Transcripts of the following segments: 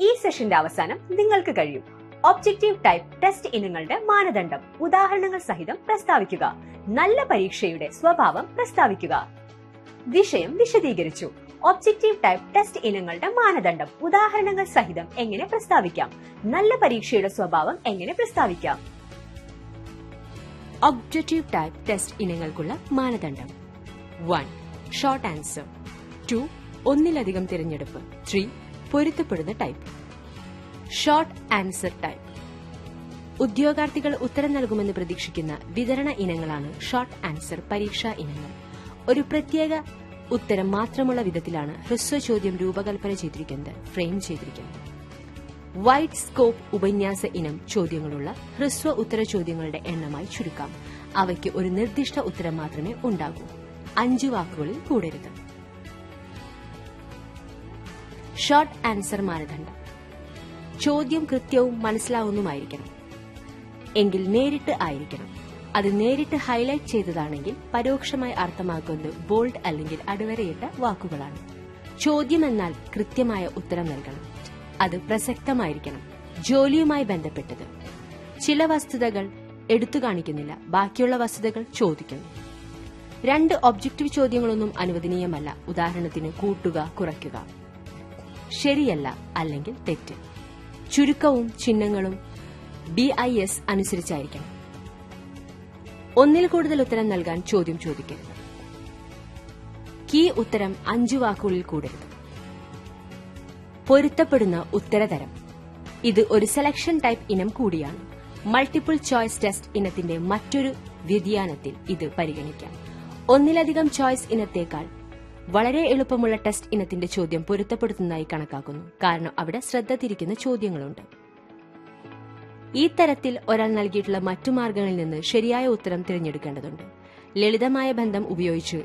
ഈ സെഷന്റെ അവസാനം നിങ്ങൾക്ക് കഴിയും ഒബ്ജക്റ്റീവ് ടൈപ്പ് ടെസ്റ്റ് ഇനങ്ങളുടെ മാനദണ്ഡം ഉദാഹരണങ്ങൾ സഹിതം പ്രസ്താവിക്കുക. നല്ല പരീക്ഷയുടെ സ്വഭാവം പ്രസ്താവിക്കുക. വിഷയം വിശദീകരിച്ചു. ഒബ്ജക്റ്റീവ് ടൈപ്പ് ടെസ്റ്റ് ഇനങ്ങളുടെ മാനദണ്ഡം ഉദാഹരണങ്ങൾ സഹിതം എങ്ങനെ പ്രസ്താവിക്കാം? നല്ല പരീക്ഷയുടെ സ്വഭാവം എങ്ങനെ പ്രസ്താവിക്കാം? ഒബ്ജക്റ്റീവ് ടൈപ്പ് ടെസ്റ്റ് ഇനങ്ങൾക്കുള്ള മാനദണ്ഡം: 1. Short answer. 2. ഒന്നിലധികം തിരഞ്ഞെടുപ്പ്. 3. പൊരുത്തപ്പെടുന്ന ടൈപ്പ്. Short answer type. ഉദ്യോഗാർത്ഥികൾ ഉത്തരം നൽകുമെന്ന് പ്രതീക്ഷിക്കുന്ന വിതരണ ഇനങ്ങളാണ് ഷോർട്ട് ആൻസർ പരീക്ഷാ ഇനങ്ങൾ. ഒരു പ്രത്യേക ഉത്തരം മാത്രമുള്ള വിധത്തിലാണ് ഹ്രസ്വ ചോദ്യം രൂപകൽപ്പന ചെയ്തിരിക്കുന്നത്, ഫ്രെയിം ചെയ്തിരിക്കുന്നത്. വൈഡ് സ്കോപ്പ് ഉപന്യാസ ഇനം ചോദ്യങ്ങളുള്ള ഹ്രസ്വ ഉത്തര ചോദ്യങ്ങളുടെ എണ്ണമായി ചുരുക്കാം. അവയ്ക്ക് ഒരു നിർദ്ദിഷ്ട ഉത്തരം മാത്രമേ ഉണ്ടാകൂ. 5 വാക്കുകളിൽ കൂടരുത്. ഷോർട്ട് ആൻസർ മാനദണ്ഡം: ചോദ്യം കൃത്യവും മനസ്സിലാവുന്നതുമായിരിക്കണം. എങ്കിൽ നേരിട്ട് ആയിരിക്കണം. അത് നേരിട്ട് ഹൈലൈറ്റ് ചെയ്തതാണെങ്കിൽ പരോക്ഷമായി അർത്ഥമാക്കുന്നത് ബോൾഡ് അല്ലെങ്കിൽ അടിവരയിട്ട വാക്കുകളാണ്. ചോദ്യം എന്നാൽ കൃത്യമായ ഉത്തരം നൽകണം. അത് പ്രസക്തമായിരിക്കണം. ജോലിയുമായി ബന്ധപ്പെട്ടത്. ചില വസ്തുതകൾ എടുത്തു കാണിക്കുന്നില്ല, ബാക്കിയുള്ള വസ്തുതകൾ ചോദിക്കുന്നു. 2 ഒബ്ജക്റ്റീവ് ചോദ്യങ്ങളൊന്നും അനുവദനീയമല്ല. ഉദാഹരണത്തിന് കൂട്ടുക, കുറയ്ക്കുക. ശരിയല്ല അല്ലെങ്കിൽ തെറ്റ്. ചുരുക്കവും ചിഹ്നങ്ങളും BIS അനുസരിച്ചായിരിക്കണം. ഒന്നിൽ കൂടുതൽ ഉത്തരം നൽകാൻ ചോദ്യം ചോദിക്കരുത്. കീ ഉത്തരം 5 വാക്കുകളിൽ കൂടരുത്. പൊരുത്തപ്പെടുന്ന ഉത്തരതരം. ഇത് ഒരു സെലക്ഷൻ ടൈപ്പ് ഇനം കൂടിയാണ്. മൾട്ടിപ്പിൾ ചോയ്സ് ടെസ്റ്റ് ഇനത്തിന്റെ മറ്റൊരു വ്യതിയാനത്തിൽ ഇത് പരിഗണിക്കാം. ഒന്നിലധികം ചോയ്സ് ഇനത്തേക്കാൾ വളരെ എളുപ്പമുള്ള ടെസ്റ്റ് ഇനത്തിന്റെ ചോദ്യം പൊരുത്തപ്പെടുത്തുന്നതായി കണക്കാക്കുന്നു. കാരണം അവിടെ ശ്രദ്ധ തിരിക്കുന്ന ചോദ്യങ്ങളുണ്ട്. ഈ തരത്തിൽ ഒരാൾ നൽകിയിട്ടുള്ള മറ്റു മാർഗങ്ങളിൽ നിന്ന് ശരിയായ ഉത്തരം തിരഞ്ഞെടുക്കേണ്ടതുണ്ട്. ലളിതമായ ബന്ധം ഉപയോഗിച്ച്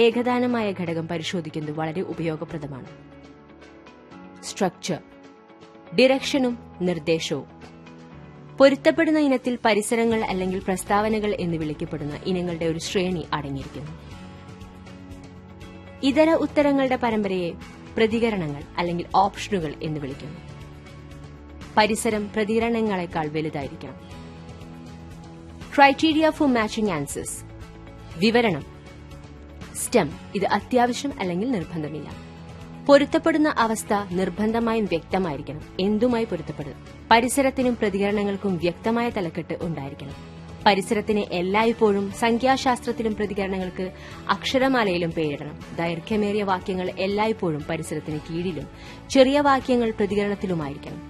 ഏകദാനമായ ഘടകം പരിശോധിക്കുന്നത് വളരെ ഉപയോഗപ്രദമാണ്. സ്ട്രക്ചർ. ഡിറക്ഷനും നിർദ്ദേശവും. പൊരുത്തപ്പെടുന്ന ഇനത്തിൽ പരിസരങ്ങൾ അല്ലെങ്കിൽ പ്രസ്താവനകൾ എന്ന് വിളിക്കപ്പെടുന്ന ഇനങ്ങളുടെ ഒരു ശ്രേണി അടങ്ങിയിരിക്കുന്നു. ഇതര ഉത്തരങ്ങളുടെ പരമ്പരയെ പ്രതികരണങ്ങൾ അല്ലെങ്കിൽ ഓപ്ഷനുകൾ എന്ന് വിളിക്കുന്നു. പരിസരം പ്രതികരണങ്ങളെക്കാൾ വലുതായിരിക്കണം. Criteria four matching answers. വിവരണം. സ്റ്റെം. ഇത് അത്യാവശ്യം അല്ലെങ്കിൽ നിർബന്ധമില്ല. പൊരുത്തപ്പെടുന്ന അവസ്ഥ നിർബന്ധമായും വ്യക്തമായിരിക്കണം. എന്തുമായി പൊരുത്തപ്പെടും? പരിസരത്തിനും പ്രതികരണങ്ങൾക്കും വ്യക്തമായ തലക്കെട്ട് ഉണ്ടായിരിക്കണം. പരിസരത്തിന് എല്ലായ്പ്പോഴും സംഖ്യാശാസ്ത്രത്തിലും പ്രതികരണങ്ങൾക്ക് അക്ഷരമാലയിലും പേരിടണം. ദൈർഘ്യമേറിയ വാക്യങ്ങൾ എല്ലായ്പ്പോഴും പരിസരത്തിന് കീഴിലും ചെറിയ വാക്യങ്ങൾ പ്രതികരണത്തിലുമായിരിക്കണം.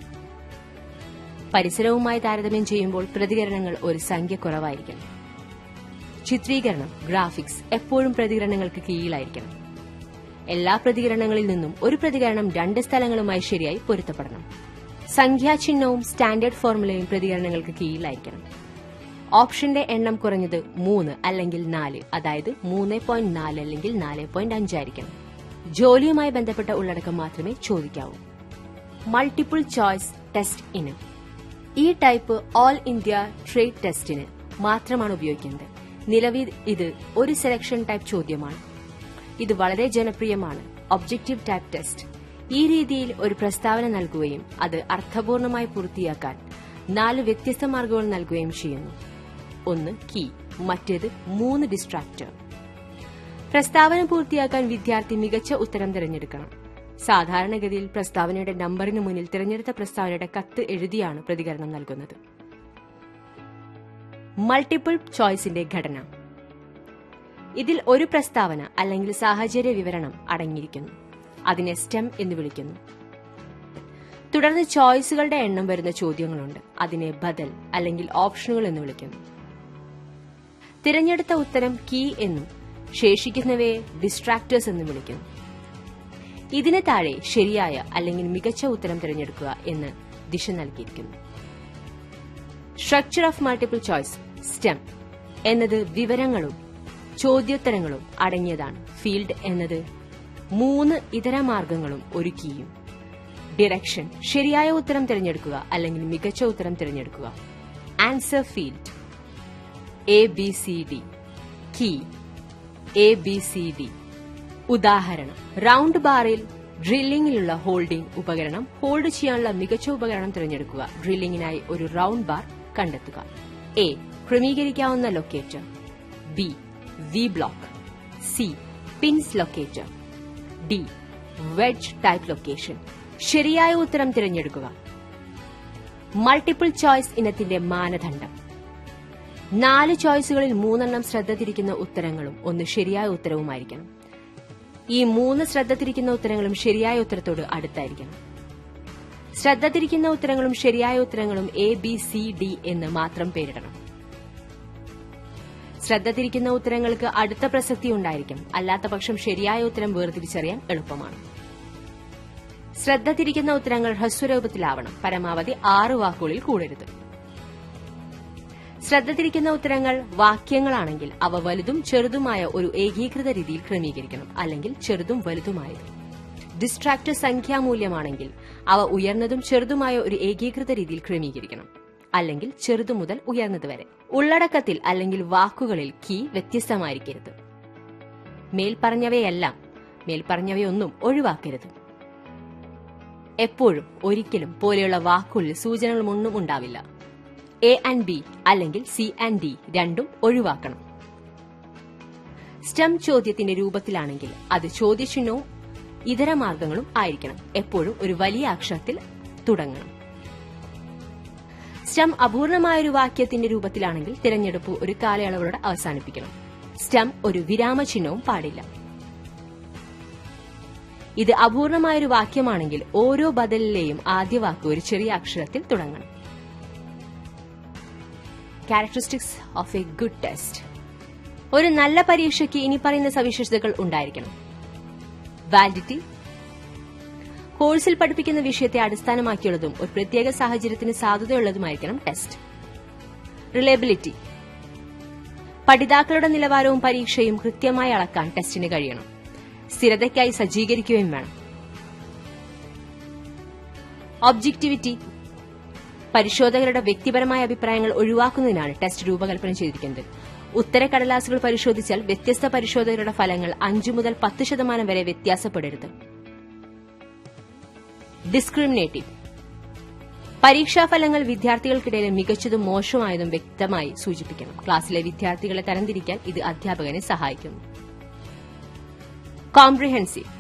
പരിസരവുമായി താരതമ്യം ചെയ്യുമ്പോൾ പ്രതികരണങ്ങൾ ഒരു സംഖ്യ കുറവായിരിക്കണം. ചിത്രീകരണം, ഗ്രാഫിക്സ് എപ്പോഴും പ്രതികരണങ്ങൾക്ക് കീഴിലായിരിക്കണം. എല്ലാ പ്രതികരണങ്ങളിൽ നിന്നും ഒരു പ്രതികരണം 2 സ്ഥലങ്ങളുമായി ശരിയായി പൊരുത്തപ്പെടണം. സംഖ്യാചിഹ്നവും സ്റ്റാൻഡേർഡ് ഫോർമുലയും പ്രതികരണങ്ങൾക്ക് കീഴിലായിരിക്കണം. ഓപ്ഷന്റെ എണ്ണം കുറഞ്ഞത് 3 അല്ലെങ്കിൽ 4, അതായത് 3.4 അല്ലെങ്കിൽ 4.5 ആയിരിക്കണം. ജോലിയുമായി ബന്ധപ്പെട്ട ഉള്ളടക്കം മാത്രമേ ചോദിക്കാവൂ. മൾട്ടിപ്പിൾ ചോയ്സ് ടെസ്റ്റ് ഇനം. ഈ ടൈപ്പ് ഓൾ ഇന്ത്യ ട്രേഡ് ടെസ്റ്റിന് മാത്രമാണ് ഉപയോഗിക്കുന്നത്. നിലവിൽ ഇത് ഒരു സെലക്ഷൻ ടൈപ്പ് ചോദ്യമാണ്. ഇത് വളരെ ജനപ്രിയമാണ്. Objective type test. ഈ രീതിയിൽ ഒരു പ്രസ്താവന നൽകുകയും അത് അർത്ഥപൂർണമായി പൂർത്തിയാക്കാൻ 4 വ്യത്യസ്ത മാർഗങ്ങൾ നൽകുകയും ചെയ്യുന്നു. 1 കീ, മറ്റേത് 3 ഡിസ്ട്രാക്ടർ. പ്രസ്താവന പൂർത്തിയാക്കാൻ വിദ്യാർത്ഥി മികച്ച ഉത്തരം തിരഞ്ഞെടുക്കണം. സാധാരണഗതിയിൽ പ്രസ്താവനയുടെ നമ്പറിന് മുന്നിൽ തിരഞ്ഞെടുത്ത പ്രസ്താവനയുടെ കത്ത് എഴുതിയാണ് പ്രതികരണം നൽകുന്നത്. മൾട്ടിപ്പിൾ ചോയ്സിന്റെ ഘടന. ഇതിൽ ഒരു പ്രസ്താവന അല്ലെങ്കിൽ സാഹചര്യ വിവരണം അടങ്ങിയിരിക്കുന്നു. അതിനെ സ്റ്റെം എന്ന് വിളിക്കുന്നു. തുടർന്ന് ചോയ്സുകളുടെ എണ്ണം വരുന്ന ചോദ്യങ്ങളുണ്ട്. അതിനെ ബദൽ അല്ലെങ്കിൽ ഓപ്ഷനുകൾ എന്ന് വിളിക്കുന്നു. തിരഞ്ഞെടുത്ത ഉത്തരം കീ എന്നും ശേഷിക്കുന്നവയെ ഡിസ്ട്രാക്ടേഴ്സ് എന്നും വിളിക്കുന്നു. ഇതിന് താഴെ ശരിയായ അല്ലെങ്കിൽ മികച്ച ഉത്തരം തിരഞ്ഞെടുക്കുക എന്ന് ദിശ നൽകിയിരിക്കുന്നു. Structure of multiple choice. Stem എന്നത് വിവരങ്ങളും ചോദ്യോത്തരങ്ങളും അടങ്ങിയതാണ്. ഫീൽഡ് എന്നത് 3 ഇതര മാർഗങ്ങളും ഒരു കീയും. ഡിറക്ഷൻ ശരിയായ ഉത്തരം തിരഞ്ഞെടുക്കുക അല്ലെങ്കിൽ മികച്ച ഉത്തരം തിരഞ്ഞെടുക്കുക. Answer field ABCD. Key ABCD. ഉദാഹരണം: റൗണ്ട് ബാറിൽ ഡ്രില്ലിംഗിലുള്ള ഹോൾഡിംഗ് ഉപകരണം. ഹോൾഡ് ചെയ്യാനുള്ള മികച്ച ഉപകരണം തിരഞ്ഞെടുക്കുക. ഡ്രില്ലിംഗിനായി ഒരു റൌണ്ട് ബാർ കണ്ടെത്തുക. എ. ക്രമീകരിക്കാവുന്ന locator. B. V block. C. Pins locator. D. Wedge type location. ശരിയായ ഉത്തരം തിരഞ്ഞെടുക്കുക. മൾട്ടിപ്പിൾ ചോയ്സ് ഇനത്തിന്റെ മാനദണ്ഡം. 4 ചോയ്സുകളിൽ 3 ശ്രദ്ധ തിരിക്കുന്ന ഉത്തരങ്ങളും 1 ശരിയായ ഉത്തരവുമായിരിക്കണം. ഈ 3 ശ്രദ്ധ തിരിക്കുന്ന ഉത്തരങ്ങളും ശരിയായ ഉത്തരത്തോട് അടുത്തായിരിക്കണം. ശ്രദ്ധ തിരിക്കുന്ന ഉത്തരങ്ങളും ശരിയായ ഉത്തരങ്ങളും എ, ബി, സി, ഡി എന്ന് മാത്രം പേരിടണം. ശ്രദ്ധ തിരിക്കുന്ന ഉത്തരങ്ങൾക്ക് അടുത്ത പ്രസക്തി ഉണ്ടായിരിക്കും. അല്ലാത്ത പക്ഷം ശരിയായ ഉത്തരം വേർതിരിച്ചറിയാൻ എളുപ്പമാണ്. ശ്രദ്ധ തിരിക്കുന്ന ഉത്തരങ്ങൾ ഹ്രസ്വരൂപത്തിലാവണം. പരമാവധി 6 വാക്കുകളിൽ കൂടരുത്. ശ്രദ്ധ തിരിക്കുന്ന ഉത്തരങ്ങൾ വാക്യങ്ങളാണെങ്കിൽ അവ വലുതും ചെറുതുമായ ഒരു ഏകീകൃത രീതിയിൽ ക്രമീകരിക്കണം, അല്ലെങ്കിൽ ചെറുതും വലുതുമായത്. ഡിസ്ട്രാക്ടർ സംഖ്യാമൂല്യമാണെങ്കിൽ അവ ഉയർന്നതും ചെറുതുമായ ഒരു ഏകീകൃത രീതിയിൽ ക്രമീകരിക്കണം, അല്ലെങ്കിൽ ചെറുതു മുതൽ ഉയർന്നത് വരെ. ഉള്ളടക്കത്തിൽ അല്ലെങ്കിൽ വാക്കുകളിൽ കീ വ്യത്യസ്തമായിരിക്കരുത്. മേൽപ്പറഞ്ഞവയൊന്നും ഒഴിവാക്കരുത്. എപ്പോഴും, ഒരിക്കലും പോലെയുള്ള വാക്കുകളിൽ സൂചനകളൊന്നും ഉണ്ടാവില്ല. എ ആൻഡ് ബി അല്ലെങ്കിൽ സി ആൻഡ് ഡി രണ്ടും ഒഴിവാക്കണം. സ്റ്റം ചോദ്യത്തിന്റെ രൂപത്തിലാണെങ്കിൽ അത് ചോദ്യചിഹ്നവും ഇതര മാർഗങ്ങളും ആയിരിക്കണം. എപ്പോഴും ഒരു വലിയ അക്ഷരത്തിൽ തുടങ്ങണം. സ്റ്റം അപൂർണമായൊരു വാക്യത്തിന്റെ രൂപത്തിലാണെങ്കിൽ തിരഞ്ഞെടുപ്പ് ഒരു കാലയളവോടെ അവസാനിപ്പിക്കണം. സ്റ്റം ഒരു വിരാമചിഹ്നവും പാടില്ല. ഇത് അപൂർണമായൊരു വാക്യമാണെങ്കിൽ ഓരോ ബദലിലെയും ആദ്യ വാക്ക് ഒരു ചെറിയ അക്ഷരത്തിൽ തുടങ്ങണം. Characteristics of A good test. ഒരു നല്ല പരീക്ഷയ്ക്ക് ഇനി പറയുന്ന സവിശേഷതകൾ ഉണ്ടായിരിക്കണം. വാലിഡിറ്റി. കോഴ്സിൽ പഠിപ്പിക്കുന്ന വിഷയത്തെ അടിസ്ഥാനമാക്കിയുള്ളതും ഒരു പ്രത്യേക സാഹചര്യത്തിന് സാധുതയുള്ളതുമായിരിക്കണം ടെസ്റ്റ്. റിലയബിലിറ്റി. പഠിതാക്കളുടെ നിലവാരവും പരീക്ഷയും കൃത്യമായി അളക്കാൻ ടെസ്റ്റിന് കഴിയണം. സ്ഥിരതയ്ക്കായി സജ്ജീകരിക്കുകയും വേണം. ഒബ്ജക്ടിവിറ്റി. പരിശോധകരുടെ വ്യക്തിപരമായ അഭിപ്രായങ്ങൾ ഒഴിവാക്കുന്നതിനാണ് ടെസ്റ്റ് രൂപകൽപ്പന ചെയ്തിരിക്കുന്നത്. ഉത്തരക്കടലാസുകൾ പരിശോധിച്ചാൽ വ്യത്യസ്ത പരിശോധകരുടെ ഫലങ്ങൾ 5 മുതൽ 10% വരെ വ്യത്യാസപ്പെടരുത്. ഡിസ്ക്രിമിനേറ്റീവ്. പരീക്ഷാഫലങ്ങൾ വിദ്യാർത്ഥികൾക്കിടയിൽ മികച്ചതും മോശമായതും വ്യക്തമായി സൂചിപ്പിക്കണം. ക്ലാസ്സിലെ വിദ്യാർത്ഥികളെ തരംതിരിക്കാൻ ഇത് അധ്യാപകനെ സഹായിക്കുന്നു. കോംപ്രിഹെൻസീവ്.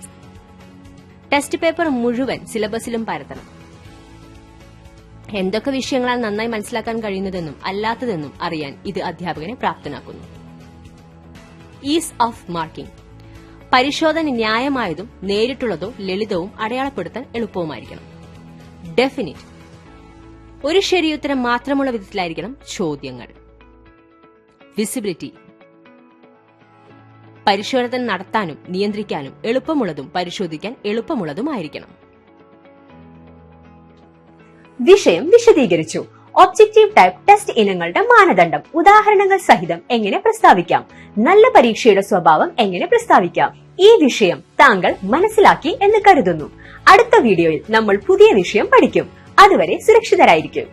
ടെസ്റ്റ് പേപ്പർ മുഴുവൻ സിലബസിലും പരത്തണം. എന്തൊക്കെ വിഷയങ്ങളാണ് നന്നായി മനസ്സിലാക്കാൻ കഴിയുന്നതെന്നും അല്ലാത്തതെന്നും അറിയാൻ ഇത് അധ്യാപകനെ പ്രാപ്തനാക്കുന്നു. Is of marking. പരിശോധന ന്യായമായതും നേരിട്ടുള്ളതോ ലളിതവും അടയാളപ്പെടുത്താൻ എളുപ്പവുമായിരിക്കണം. ഡെഫിനിറ്റ്. ഒരു ശരിയുത്തരം മാത്രമുള്ള വിധത്തിലായിരിക്കണം ചോദ്യങ്ങൾ. വിസിബിലിറ്റി. പരിശോധന നടത്താനും നിയന്ത്രിക്കാനും എളുപ്പമുള്ളതും പരിശോധിക്കാൻ എളുപ്പമുള്ളതുമായിരിക്കണം. വിഷയം വിശദീകരിച്ചു. ഒബ്ജക്റ്റീവ് ടൈപ്പ് ടെസ്റ്റ് ഇനങ്ങളുടെ മാനദണ്ഡം ഉദാഹരണങ്ങൾ സഹിതം എങ്ങനെ പ്രസ്താവിക്കാം, നല്ല പരീക്ഷയുടെ സ്വഭാവം എങ്ങനെ പ്രസ്താവിക്കാം. ഈ വിഷയം താങ്കൾ മനസ്സിലാക്കി എന്ന് കരുതുന്നു. അടുത്ത വീഡിയോയിൽ നമ്മൾ പുതിയ വിഷയം പഠിക്കും. അതുവരെ സുരക്ഷിതരായിരിക്കും.